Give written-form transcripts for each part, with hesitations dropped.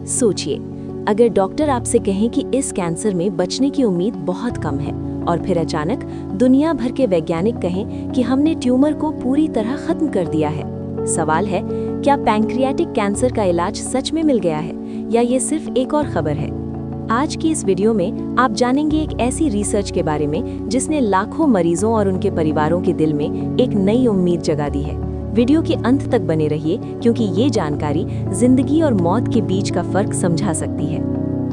सोचिए, अगर डॉक्टर आपसे कहें कि इस कैंसर में बचने की उम्मीद बहुत कम है और फिर अचानक दुनिया भर के वैज्ञानिक कहें कि हमने ट्यूमर को पूरी तरह खत्म कर दिया है। सवाल है, क्या पैंक्रियाटिक कैंसर का इलाज सच में मिल गया है या ये सिर्फ एक और खबर है? आज की इस वीडियो में आप जानेंगे एक ऐसी रिसर्च के बारे में जिसने लाखों मरीजों और उनके परिवारों के दिल में एक नई उम्मीद जगा दी है। वीडियो के अंत तक बने रहिए क्योंकि ये जानकारी जिंदगी और मौत के बीच का फर्क समझा सकती है।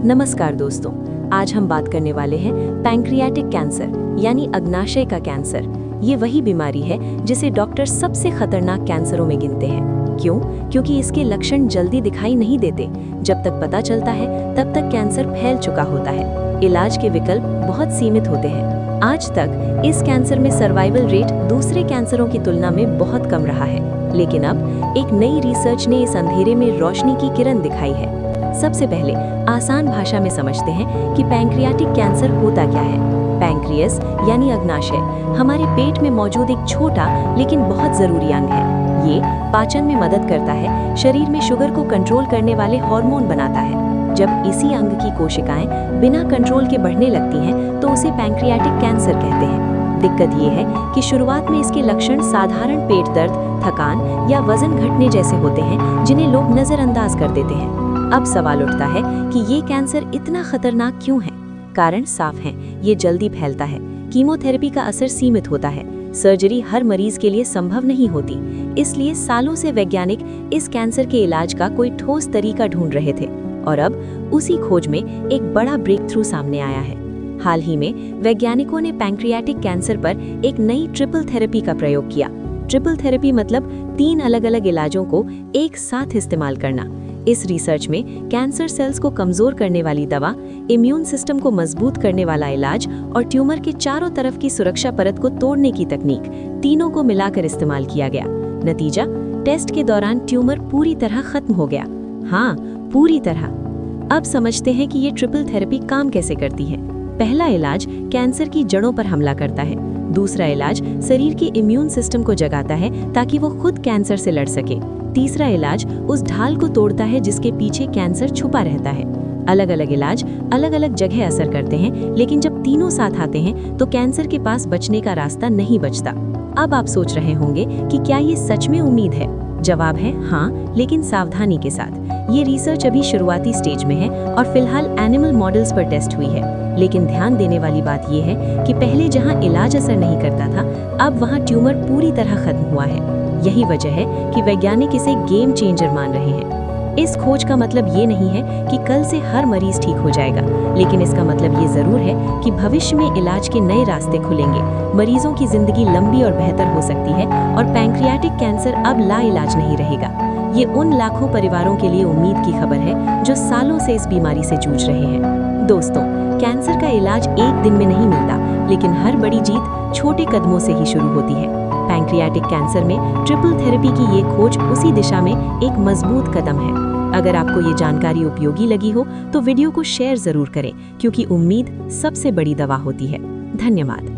नमस्कार दोस्तों, आज हम बात करने वाले हैं पैंक्रियाटिक कैंसर यानी अग्नाशय का कैंसर। ये वही बीमारी है जिसे डॉक्टर सबसे खतरनाक कैंसरों में गिनते हैं। क्यों? क्योंकि इसके लक्षण जल्दी दिखाई नहीं देते। जब तक पता चलता है तब तक कैंसर फैल चुका होता है। इलाज के विकल्प बहुत सीमित होते हैं। आज तक इस कैंसर में सर्वाइवल रेट दूसरे कैंसरों की तुलना में बहुत कम रहा है, लेकिन अब एक नई रिसर्च ने इस अंधेरे में रोशनी की किरण दिखाई है। सबसे पहले आसान भाषा में समझते हैं कि पैंक्रियाटिक कैंसर होता क्या है। पैंक्रियास यानी अग्नाशय हमारे पेट में मौजूद एक छोटा लेकिन बहुत जरूरी अंग है। ये पाचन में मदद करता है, शरीर में शुगर को कंट्रोल करने वाले हार्मोन बनाता है। जब इसी अंग की कोशिकाएं बिना कंट्रोल के बढ़ने लगती हैं तो उसे पैंक्रियाटिक कैंसर कहते हैं। दिक्कत ये है कि शुरुआत में इसके लक्षण साधारण पेट दर्द, थकान या वजन घटने जैसे होते हैं जिन्हें लोग नजरअंदाज कर देते हैं। अब सवाल उठता है कि ये कैंसर इतना खतरनाक क्यों है? कारण साफ है, ये जल्दी फैलता है, कीमोथेरेपी का असर सीमित होता है, सर्जरी हर मरीज के लिए संभव नहीं होती। इसलिए सालों से वैज्ञानिक इस कैंसर के इलाज का कोई ठोस तरीका ढूंढ रहे थे और अब उसी खोज में एक बड़ा ब्रेक थ्रू सामने आया है। हाल ही में वैज्ञानिकों ने पैंक्रियाटिक कैंसर पर एक नई ट्रिपल थेरेपी का प्रयोग किया। ट्रिपल थेरेपी मतलब 3 अलग-अलग इलाजों को एक साथ इस्तेमाल करना। इस रिसर्च में कैंसर सेल्स को कमजोर करने वाली दवा, इम्यून सिस्टम को मजबूत करने वाला इलाज और ट्यूमर के चारों तरफ की सुरक्षा परत को तोड़ने की तकनीक, तीनों को मिलाकर इस्तेमाल किया गया। नतीजा, टेस्ट के दौरान ट्यूमर पूरी तरह खत्म हो गया। हाँ, पूरी तरह। अब समझते हैं कि ये ट्रिपल थेरेपी काम कैसे करती है। पहला इलाज कैंसर की जड़ों पर हमला करता है। दूसरा इलाज शरीर की इम्यून सिस्टम को जगाता है ताकि वो खुद कैंसर से लड़ सके। तीसरा इलाज उस ढाल को तोड़ता है जिसके पीछे कैंसर छुपा रहता है। अलग अलग इलाज अलग अलग जगह असर करते हैं, लेकिन जब तीनों साथ आते हैं तो कैंसर के पास बचने का रास्ता नहीं बचता। अब आप सोच रहे होंगे कि क्या ये सच में उम्मीद है? जवाब है हाँ, लेकिन सावधानी के साथ। ये रिसर्च अभी शुरुआती स्टेज में है और फिलहाल एनिमल मॉडल्स पर टेस्ट हुई है। लेकिन ध्यान देने वाली बात यह है कि पहले जहां इलाज असर नहीं करता था, अब वहां ट्यूमर पूरी तरह खत्म हुआ है। यही वजह है कि वैज्ञानिक इसे गेम चेंजर मान रहे हैं। इस खोज का मतलब ये नहीं है कि कल से हर मरीज ठीक हो जाएगा, लेकिन इसका मतलब ये जरूर है कि भविष्य में इलाज के नए रास्ते खुलेंगे, मरीजों की जिंदगी लंबी और बेहतर हो सकती है और पैंक्रियाटिक कैंसर अब लाइलाज नहीं रहेगा। ये उन लाखों परिवारों के लिए उम्मीद की खबर है जो सालों से इस बीमारी से जूझ रहे हैं। दोस्तों, कैंसर का इलाज एक दिन में नहीं मिलता, लेकिन हर बड़ी जीत छोटे कदमों से ही शुरू होती है। पैंक्रियाटिक कैंसर में ट्रिपल थेरेपी की ये खोज उसी दिशा में एक मजबूत कदम है। अगर आपको ये जानकारी उपयोगी लगी हो तो वीडियो को शेयर जरूर करें, क्योंकि उम्मीद सबसे बड़ी दवा होती है। धन्यवाद।